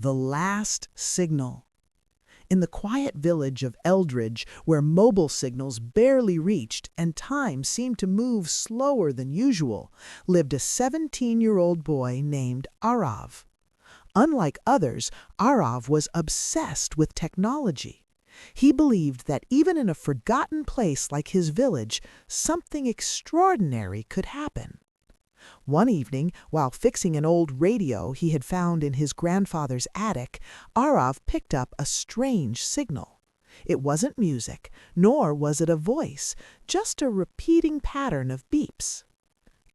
The last signal. In the quiet village of Eldridge, where mobile signals barely reached and time seemed to move slower than usual, lived a 17-year-old boy named Aarav. Unlike others, Aarav was obsessed with technology. He believed that even in a forgotten place like his village, something extraordinary could happen. One evening, while fixing an old radio he had found in his grandfather's attic, Aarav picked up a strange signal. It wasn't music, nor was it a voice, just a repeating pattern of beeps.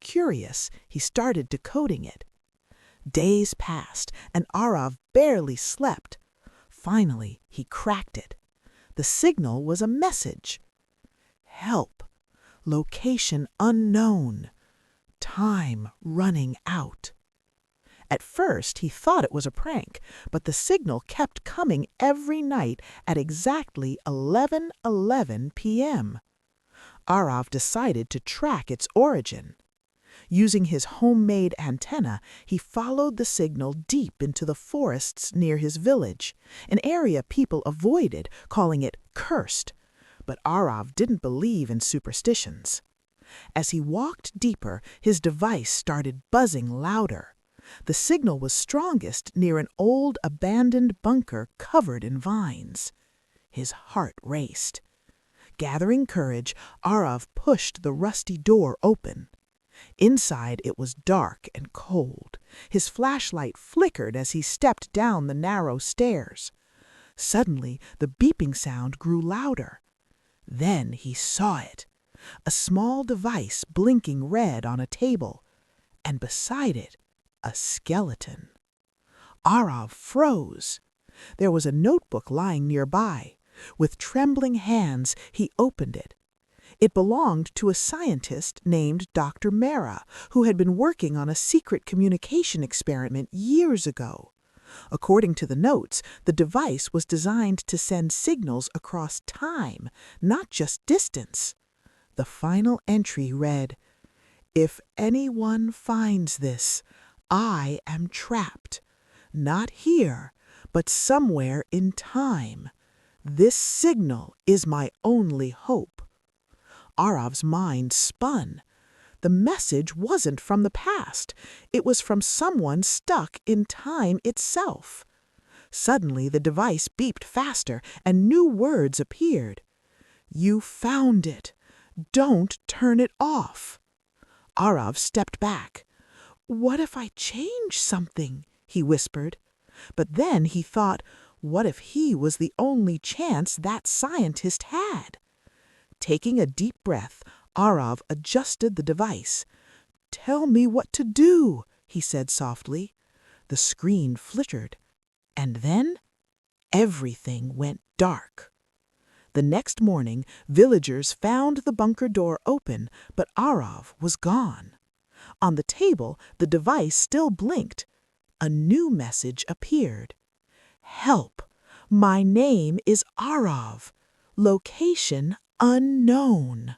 Curious, he started decoding it. Days passed, and Aarav barely slept. Finally, he cracked it. The signal was a message. Help. Location unknown. Time running out. At first, he thought it was a prank, but the signal kept coming every night at exactly 11:11 p.m. Aarav decided to track its origin. Using his homemade antenna, he followed the signal deep into the forests near his village, an area people avoided, calling it cursed. But Aarav didn't believe in superstitions. As he walked deeper, his device started buzzing louder. The signal was strongest near an old abandoned bunker covered in vines. His heart raced. Gathering courage, Aarav pushed the rusty door open. Inside it was dark and cold. His flashlight flickered as he stepped down the narrow stairs. Suddenly, the beeping sound grew louder. Then he saw it. A small device blinking red on a table, and beside it, a skeleton. Aarav froze. There was a notebook lying nearby. With trembling hands, he opened it. It belonged to a scientist named Dr. Mera, who had been working on a secret communication experiment years ago. According to the notes, the device was designed to send signals across time, not just distance. The final entry read, "If anyone finds this, I am trapped. Not here, but somewhere in time. This signal is my only hope." Aarav's mind spun. The message wasn't from the past. It was from someone stuck in time itself. Suddenly, the device beeped faster, and new words appeared. "You found it. Don't turn it off." Aarav stepped back. "What if I change something?" he whispered. But then he thought, what if he was the only chance that scientist had? Taking a deep breath, Aarav adjusted the device. "Tell me what to do," he said softly. The screen flickered, and then everything went dark. The next morning, villagers found the bunker door open, but Aarav was gone. On the table, the device still blinked. A new message appeared. "Help! My name is Aarav. Location unknown."